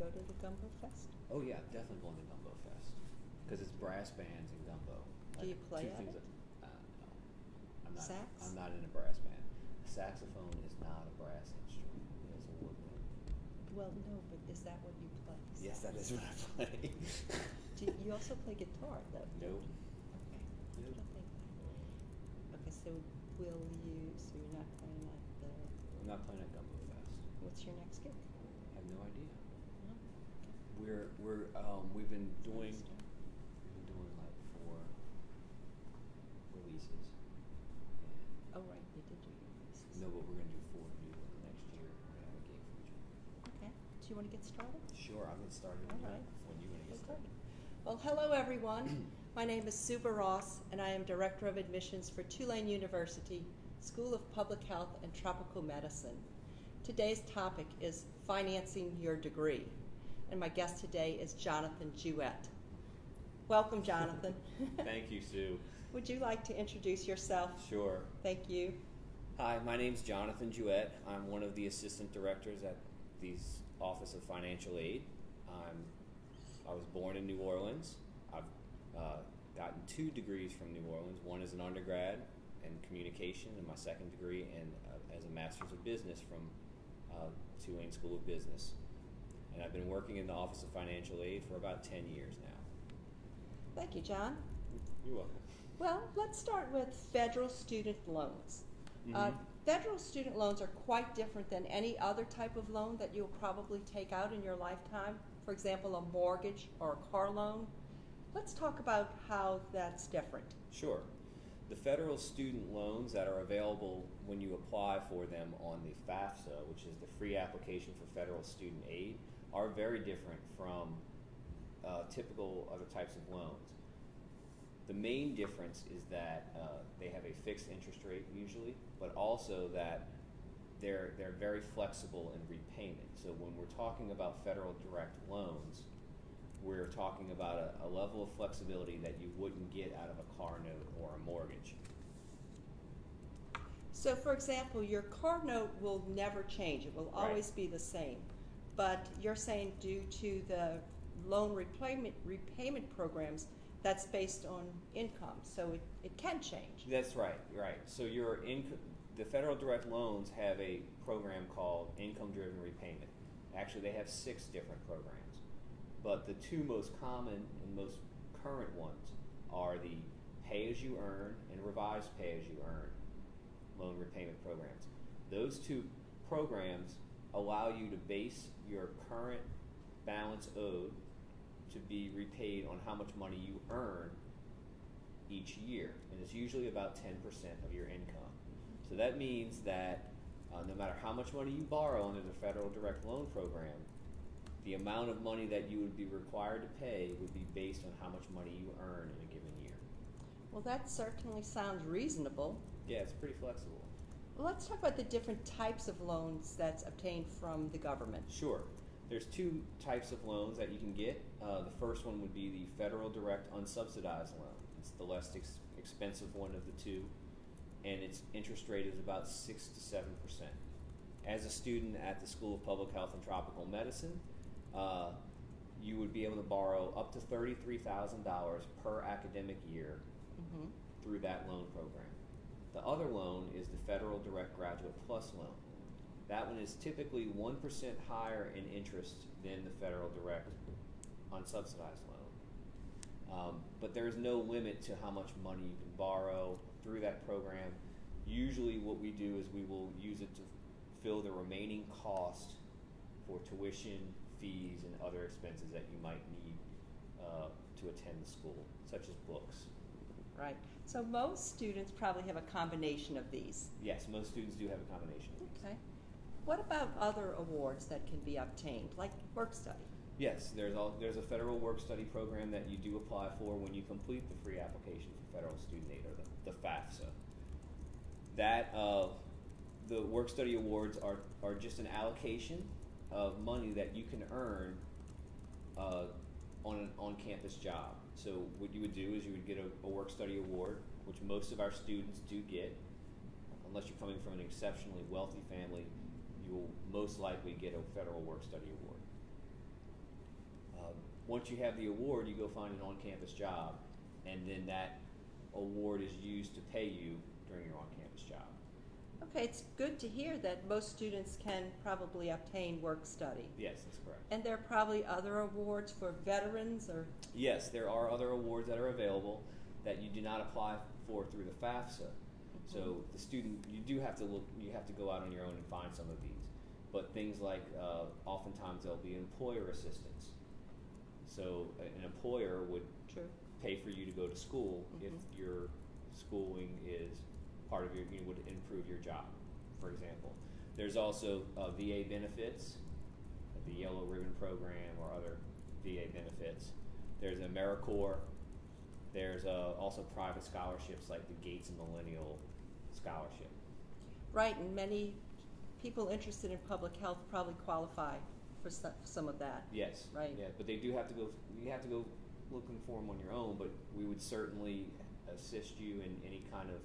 go to the Gumbo Fest? Oh yeah, I've definitely going to Gumbo Fest because it's brass bands and gumbo. Do you play two at things it? No, I'm not. Sax? I'm not in a brass band. Saxophone is not a brass instrument. It's a woodwind. Well, no, but is that what you play? Yes, that is what I play. You also play guitar, though? Nope. Okay. I Nope. don't think. Okay, so will you? So you're not playing at the. I'm not playing at Gumbo Fest. What's your next gig? I have no idea. No? We've been doing like 4 releases. And Oh, right, you did do your releases. no, but we're gonna do 4 new ones next year. We're gonna have a gig for each one. Okay. Do you want to get started? Sure, I'll get started. All right. When you want to get started. Well, hello everyone. My name is Sue Ross, and I am Director of Admissions for Tulane University School of Public Health and Tropical Medicine. Today's topic is financing your degree, and my guest today is Jonathan Jewett. Welcome, Jonathan. Thank you, Sue. Would you like to introduce yourself? Sure. Thank you. Hi, my name's Jonathan Jewett. I'm one of the assistant directors at the Office of Financial Aid. I was born in New Orleans. I've gotten 2 degrees from New Orleans. One is an undergrad in communication, and my second degree as a master's of business from Tulane School of Business. And I've been working in the Office of Financial Aid for about 10 years now. Thank you, John. You're welcome. Well, let's start with federal student loans. Mm-hmm. Federal student loans are quite different than any other type of loan that you'll probably take out in your lifetime. For example, a mortgage or a car loan. Let's talk about how that's different. Sure. The federal student loans that are available when you apply for them on the FAFSA, which is the Free Application for Federal Student Aid, are very different from typical other types of loans. The main difference is that they have a fixed interest rate usually, but also that they're very flexible in repayment. So when we're talking about federal direct loans, we're talking about a level of flexibility that you wouldn't get out of a car note or a mortgage. So, for example, your car note will never change. It will always be the same. But you're saying due to the loan repayment programs, that's based on income, so it can change. That's right. So the federal direct loans have a program called income-driven repayment. Actually, they have 6 different programs. But the 2 most common and most current ones are the pay-as-you-earn and revised pay-as-you-earn loan repayment programs. Those 2 programs allow you to base your current balance owed to be repaid on how much money you earn each year, and it's usually about 10% of your income. So that means that no matter how much money you borrow under the federal direct loan program, the amount of money that you would be required to pay would be based on how much money you earn in a given year. Well, that certainly sounds reasonable. Yeah, it's pretty flexible. Well, let's talk about the different types of loans that's obtained from the government. Sure. There's 2 types of loans that you can get. The first one would be the federal direct unsubsidized loan. It's the less expensive one of the 2, and its interest rate is about 6 to 7%. As a student at the School of Public Health and Tropical Medicine, you would be able to borrow up to $33,000 per academic year through that loan program. The other loan is the Federal Direct Graduate Plus loan. That one is typically 1% higher in interest than the Federal Direct unsubsidized loan. But there is no limit to how much money you can borrow through that program. Usually what we do is we will use it to fill the remaining cost for tuition, fees, and other expenses that you might need to attend the school, such as books. Right. So most students probably have a combination of these. Yes, most students do have a combination of these. Okay. What about other awards that can be obtained, like work study? Yes, there's a federal work study program that you do apply for when you complete the free application for federal student aid, or the FAFSA. That the work study awards are just an allocation of money that you can earn on an on-campus job. So what you would do is you would get a work study award, which most of our students do get. Unless you're coming from an exceptionally wealthy family, you will most likely get a federal work study award. once you have the award, you go find an on-campus job, and then that award is used to pay you during your on-campus job. Okay, it's good to hear that most students can probably obtain work study. Yes, that's correct. And there are probably other awards for veterans or... Yes, there are other awards that are available that you do not apply for through the FAFSA. So the student, you do have to look, you have to go out on your own and find some of these. But things like, oftentimes there'll be employer assistance. So an employer would True. pay for you to go to school if your schooling is part of your, you would improve your job, for example. There's also VA benefits, the Yellow Ribbon Program or other VA benefits. There's AmeriCorps. There's also private scholarships like the Gates Millennial Scholarship. Right, and many people interested in public health probably qualify for some of that. Yes. Right. Yeah, but they do have to go. You have to go looking for them on your own. But we would certainly assist you in any kind of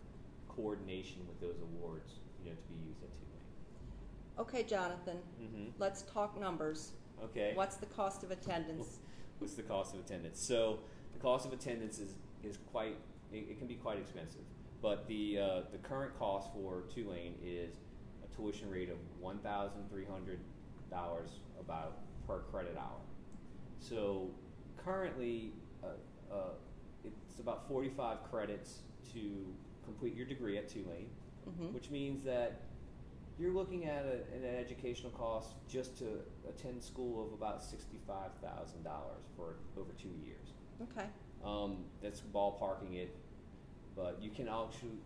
coordination with those awards, to be used at Tulane. Okay, Jonathan, let's talk numbers. Okay. What's the cost of attendance? What's the cost of attendance? So the cost of attendance is quite. It can be quite expensive. But the current cost for Tulane is a tuition rate of $1,300 about per credit hour. So currently, it's about 45 credits to complete your degree at Tulane, which means that you're looking at an educational cost just to attend school of about $65,000 for over 2 years. Okay. That's ballparking it, but you can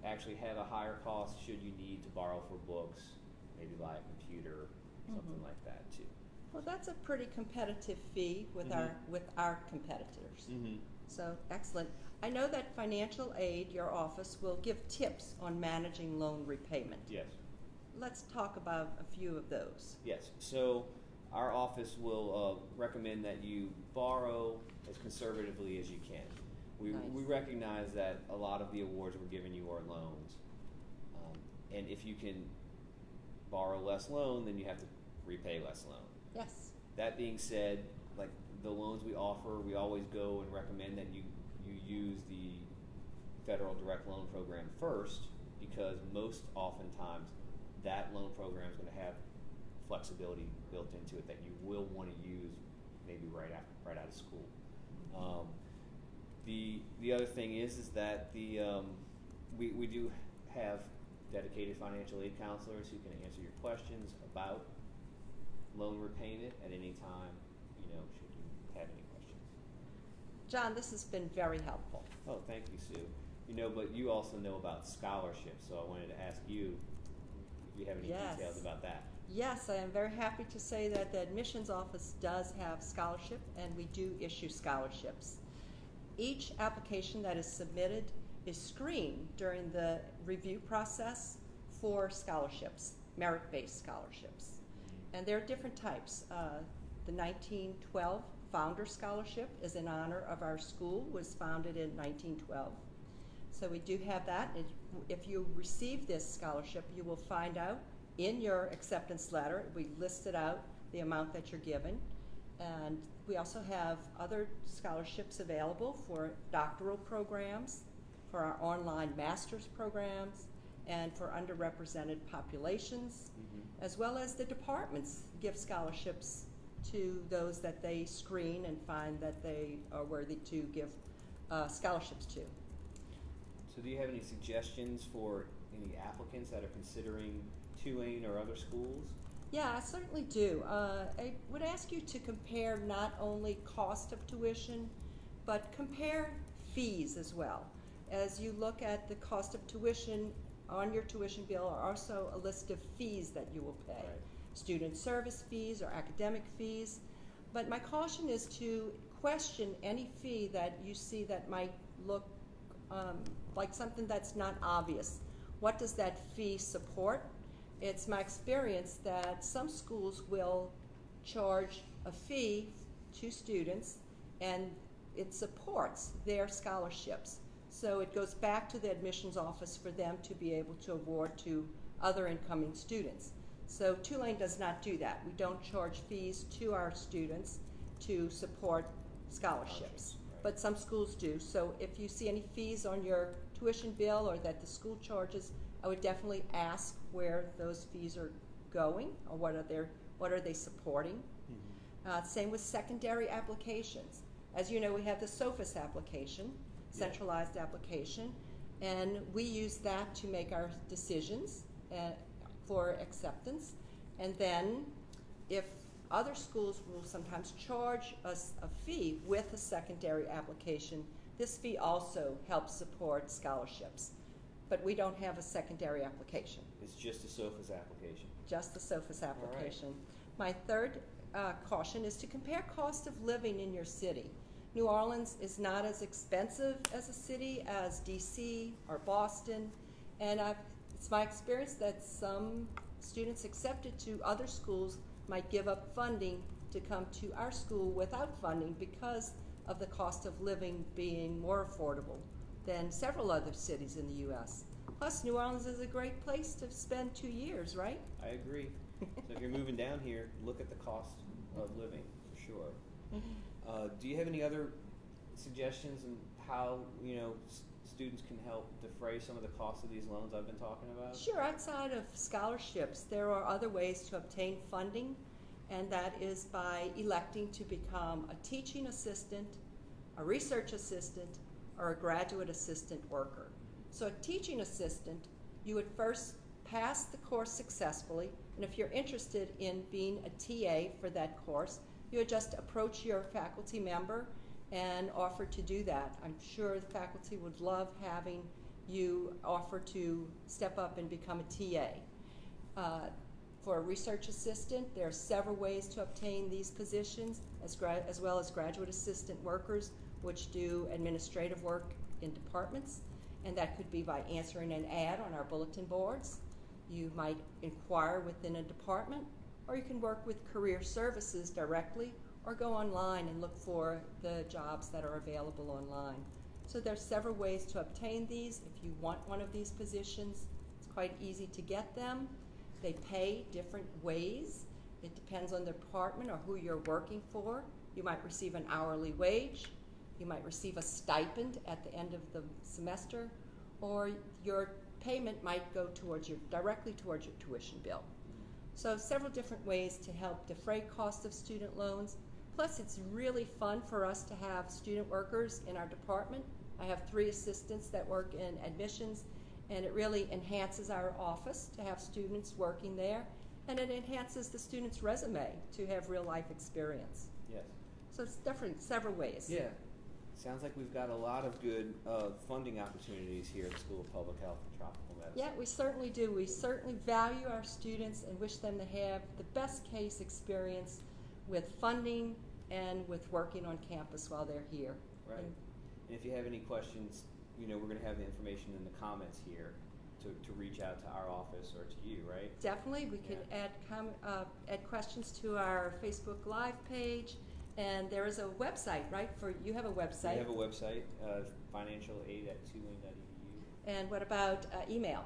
actually have a higher cost should you need to borrow for books, maybe buy a computer, something like that too. Well, that's a pretty competitive fee with our competitors. So excellent. I know that financial aid, your office, will give tips on managing loan repayment. Yes. Let's talk about a few of those. Yes. So our office will recommend that you borrow as conservatively as you can. We recognize that a lot of the awards we're giving you are loans, and if you can borrow less loan, then you have to repay less loan. Yes. That being said, like the loans we offer, we always go and recommend that you use the federal direct loan program first, because most oftentimes that loan program is going to have flexibility built into it that you will want to use maybe right out of school. The other thing is that we do have dedicated financial aid counselors who can answer your questions about loan repayment at any time, should you have any questions. John, this has been very helpful. Oh, thank you, Sue. But you also know about scholarships, so I wanted to ask you if you have any details about that. Yes, I am very happy to say that the admissions office does have scholarship, and we do issue scholarships. Each application that is submitted is screened during the review process for scholarships, merit-based scholarships. And there are different types. The 1912 Founder Scholarship is in honor of our school, was founded in 1912. So we do have that. If you receive this scholarship, you will find out in your acceptance letter, we listed out the amount that you're given. And we also have other scholarships available for doctoral programs, for our online master's programs, and for underrepresented populations, as well as the departments give scholarships to those that they screen and find that they are worthy to give scholarships to. So do you have any suggestions for any applicants that are considering Tulane or other schools? Yeah, I certainly do. I would ask you to compare not only cost of tuition, but compare fees as well. As you look at the cost of tuition, on your tuition bill are also a list of fees that you will pay. Right. Student service fees or academic fees. But my caution is to question any fee that you see that might look like something that's not obvious. What does that fee support? It's my experience that some schools will charge a fee to students and it supports their scholarships. So it goes back to the admissions office for them to be able to award to other incoming students. So Tulane does not do that. We don't charge fees to our students to support scholarships. Right. But some schools do. So if you see any fees on your tuition bill or that the school charges, I would definitely ask where those fees are going or what are they supporting. Same with secondary applications. As you know, we have the SOFIS application, centralized application, and we use that to make our decisions for acceptance. And then if other schools will sometimes charge us a fee with a secondary application, this fee also helps support scholarships. But we don't have a secondary application. It's just a SOFIS application. Just the SOFIS application. My third caution is to compare cost of living in your city. New Orleans is not as expensive as a city as DC or Boston, and it's my experience that some students accepted to other schools might give up funding to come to our school without funding because of the cost of living being more affordable than several other cities in the U.S. Plus, New Orleans is a great place to spend 2 years, right? I agree. So if you're moving down here, look at the cost of living, for sure. Do you have any other suggestions on how, students can help defray some of the costs of these loans I've been talking about? Sure. Outside of scholarships, there are other ways to obtain funding, and that is by electing to become a teaching assistant, a research assistant, or a graduate assistant worker. So a teaching assistant, you would first pass the course successfully, and if you're interested in being a TA for that course, you would just approach your faculty member and offer to do that. I'm sure the faculty would love having you offer to step up and become a TA. For a research assistant, there are several ways to obtain these positions, as well as graduate assistant workers, which do administrative work in departments, and that could be by answering an ad on our bulletin boards. You might inquire within a department, or you can work with career services directly, or go online and look for the jobs that are available online. So there's several ways to obtain these. If you want one of these positions, it's quite easy to get them. They pay different ways. It depends on the department or who you're working for. You might receive an hourly wage. You might receive a stipend at the end of the semester, or your payment might go directly towards your tuition bill. So several different ways to help defray cost of student loans. Plus, it's really fun for us to have student workers in our department. I have 3 assistants that work in admissions, and it really enhances our office to have students working there, and it enhances the student's resume to have real-life experience. Yes. So it's several ways. Yeah. Sounds like we've got a lot of good funding opportunities here at the School of Public Health and Tropical Medicine. Yeah, we certainly do. We certainly value our students and wish them to have the best case experience with funding and with working on campus while they're here. Right. And if you have any questions, we're going to have the information in the comments here to reach out to our office or to you, right? Definitely. We could add questions to our Facebook Live page. And there is a website, right? You have a website. We have a website, financialaid@tulane.edu. And what about email?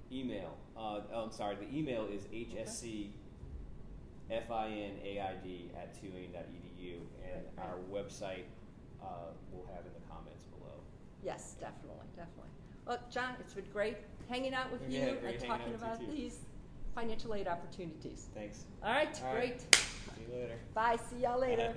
Email. The email is hscfinaid@tulane.edu, and our website we'll have in the comments below. Yes, definitely. Well, John, it's been great hanging out with you and talking about these financial aid opportunities. Thanks. All right, great. See you later. Bye. See y'all later.